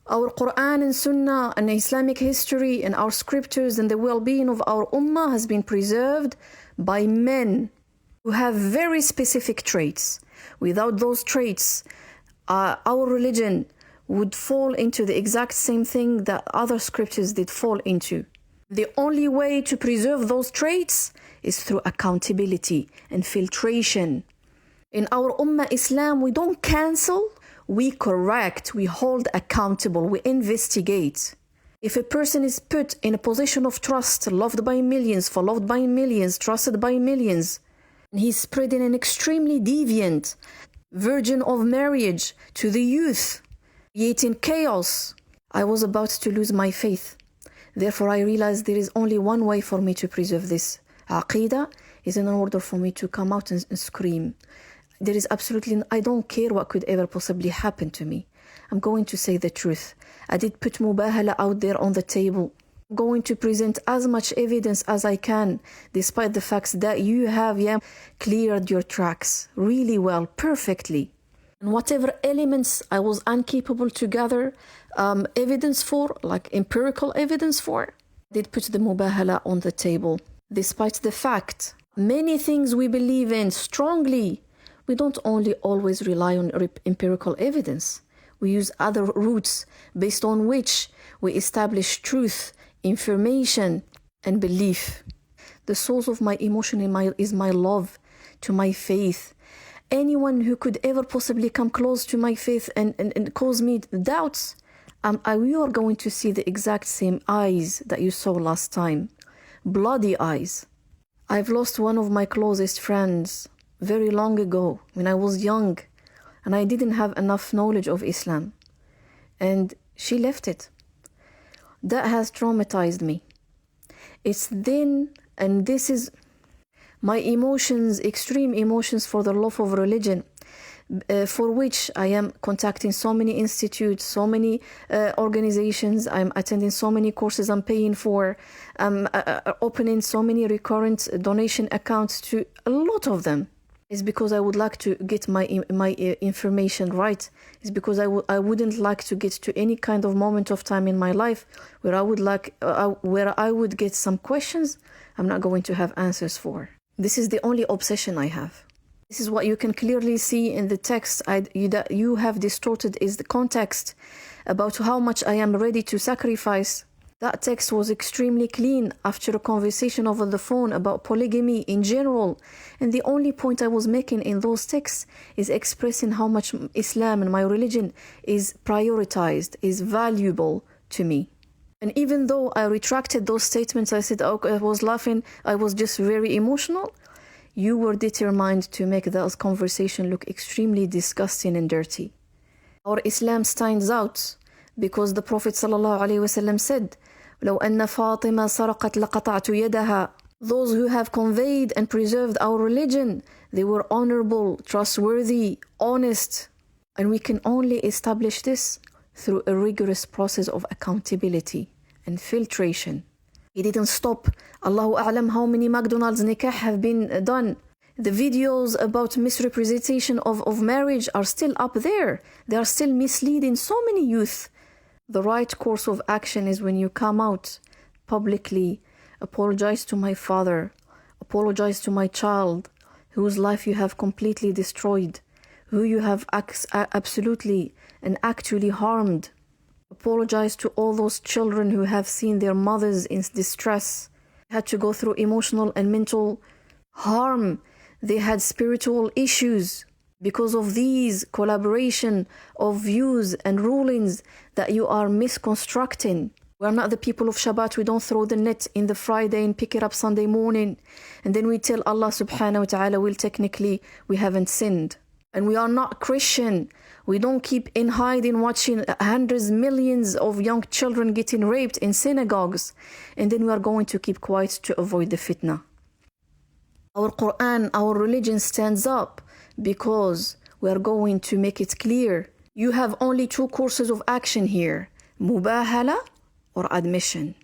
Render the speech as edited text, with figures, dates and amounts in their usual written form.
Our Quran and Sunnah and Islamic history and our scriptures and the well-being of our Ummah has been preserved by men who have very specific traits. Without those traits, our religion would fall into the exact same thing that other scriptures did fall into. The only way to preserve those traits is through accountability and filtration. In our Ummah Islam, we don't cancel, we correct, we hold accountable, we investigate. If a person is put in a position of trust, loved by millions, followed by millions, trusted by millions, and he's spreading an extremely deviant version of marriage to the youth, creating chaos, I was about to lose my faith. Therefore, I realized there is only one way for me to preserve this Aqidah, is in order for me to come out and scream. There is absolutely, I don't care what could ever possibly happen to me. I'm going to say the truth. I did put mubahala out there on the table. I'm going to present as much evidence as I can, despite the facts that you have cleared your tracks really well, perfectly. And whatever elements I was incapable to gather evidence for, like empirical evidence for, I did put the mubahala on the table. Despite the fact, many things we believe in strongly, we don't only always rely on empirical evidence. We use other routes based on which we establish truth, information, and belief. The source of my emotion is my love to my faith. Anyone who could ever possibly come close to my faith and cause me doubts, you are going to see the exact same eyes that you saw last time. Bloody eyes. I've lost one of my closest friends very long ago when I was young and I didn't have enough knowledge of Islam. And she left it. That has traumatized me. It's then, and this is my emotions, extreme emotions for the love of religion, for which I am contacting so many institutes, so many organizations, I'm attending so many courses I'm paying for, opening so many recurrent donation accounts to a lot of them. It's because I would like to get my information right. It's because I wouldn't like to get to any kind of moment of time in my life where I would get some questions I'm not going to have answers for. This is the only obsession I have. This is what you can clearly see in the text that you have distorted is the context about how much I am ready to sacrifice. That text was extremely clean after a conversation over the phone about polygamy in general. And the only point I was making in those texts is expressing how much Islam and my religion is prioritized, is valuable to me. And even though I retracted those statements, I said, oh, I was laughing, I was just very emotional. You were determined to make that conversation look extremely disgusting and dirty. Our Islam stands out because the Prophet ﷺ said, لو أن فاطمة سرقت لقطعت يدها. Those who have conveyed and preserved our religion, they were honorable, trustworthy, honest. And we can only establish this through a rigorous process of accountability and filtration. It didn't stop. Allahu A'lam how many McDonald's nikah have been done. The videos about misrepresentation of marriage are still up there. They are still misleading so many youth. The right course of action is when you come out publicly, apologize to my father, apologize to my child, whose life you have completely destroyed, who you have absolutely and actually harmed. Apologize to all those children who have seen their mothers in distress, had to go through emotional and mental harm. They had spiritual issues because of these collaboration of views and rulings that you are misconstructing. We're not the people of Shabbat. We don't throw the net in the Friday and pick it up Sunday morning. And then we tell Allah subhanahu wa ta'ala, well, technically we haven't sinned. And we are not Christian. We don't keep in hiding watching hundreds, millions of young children getting raped in synagogues. And then we are going to keep quiet to avoid the fitna. Our Quran, our religion stands up because we are going to make it clear. You have only two courses of action here, mubahala or admission.